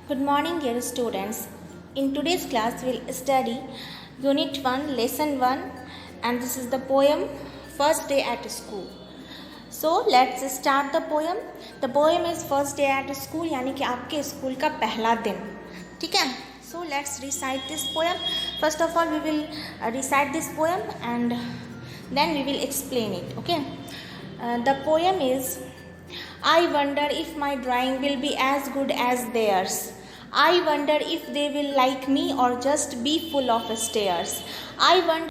Good morning, dear students. In today's class, we'll study Unit 1, Lesson 1, and this is the poem First Day at School. So, let's start the poem. The poem is First Day at School, यानी कि आपके school का पहला दिन. ठीक है? So, let's recite this poem. First of all, we will recite this poem and then we will explain it. Okay? The poem is, I wonder if my drawing will be as good as theirs. I wonder if they will like me or just be full of stares. I wonder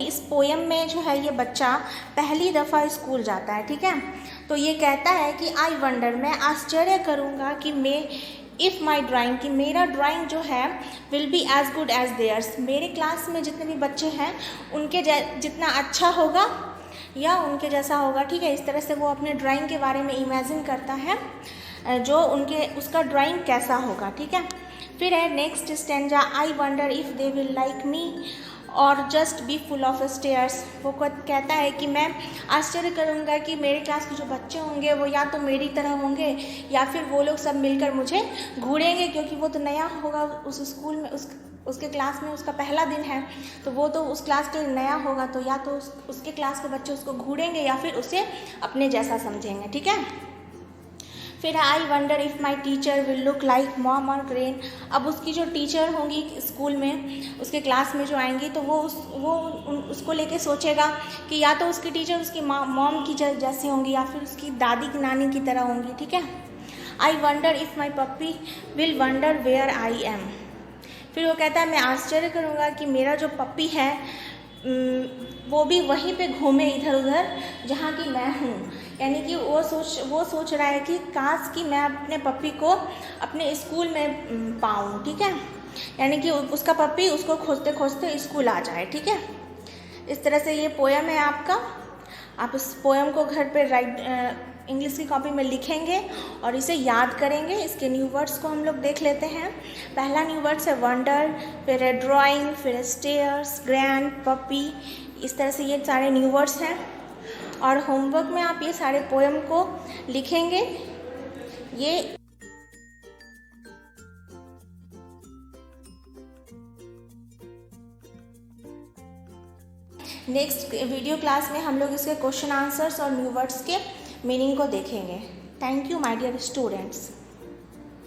इस poem में जो है ये बच्चा पहली दफ़ा school जाता है. ठीक है, तो ये कहता है कि आई वंडर, मैं आश्चर्य करूँगा कि इफ़ माई ड्राइंग, कि मेरा ड्राइंग जो है will be as good as theirs, मेरे क्लास में जितने भी बच्चे हैं उनके जितना अच्छा होगा या उनके जैसा होगा. ठीक है, इस तरह से वो अपने ड्राइंग के बारे में इमेजिन करता है जो उसका ड्राइंग कैसा होगा. ठीक है, फिर है next stanza, I wonder if they will like me or just be full of stares. वो कहता है कि मैं आश्चर्य करूँगा कि मेरे क्लास के जो बच्चे होंगे वो या तो मेरी तरह होंगे या फिर वो लोग सब मिलकर मुझे घूरेंगे, क्योंकि वो तो नया होगा उस स्कूल में, उसके क्लास में उसका पहला दिन है, तो वो तो उस क्लास के नया होगा, तो या तो उसके क्लास के बच्चे उसको घूरेंगे या फिर उसे अपने जैसा समझेंगे. ठीक है, फिर आई wonder if my teacher will look like mom और ग्रैंड. अब उसकी जो टीचर होंगी स्कूल में, उसके क्लास में जो आएंगी, तो वो उसको लेके सोचेगा कि या तो उसकी टीचर उसकी मॉम की जैसी होंगी या फिर उसकी दादी की नानी की तरह होंगी. ठीक है, I wonder if my puppy will wonder where I am. फिर वो कहता है मैं आश्चर्य करूँगा कि मेरा जो पप्पी है वो भी वहीं पे घूमे इधर उधर जहाँ की मैं हूँ. यानी कि वो सोच रहा है कि काश कि मैं अपने पप्पी को अपने स्कूल में पाऊँ. ठीक है, यानी कि उसका पप्पी उसको खोजते खोजते स्कूल आ जाए. ठीक है, इस तरह से ये पोएम है आपका. आप इस पोएम को घर पे इंग्लिश की कॉपी में लिखेंगे और इसे याद करेंगे. इसके न्यू वर्ड्स को हम लोग देख लेते हैं. पहला न्यू वर्ड्स है वंडर, फिर है ड्राइंग, फिर स्टेयर्स, ग्रैंड, पपी. इस तरह से ये सारे न्यू वर्ड्स हैं और होमवर्क में आप ये सारे पोएम को लिखेंगे. ये नेक्स्ट वीडियो क्लास में हम लोग इसके क्वेश्चन आंसर्स और न्यू वर्ड्स के मीनिंग को देखेंगे. Thank you my dear students.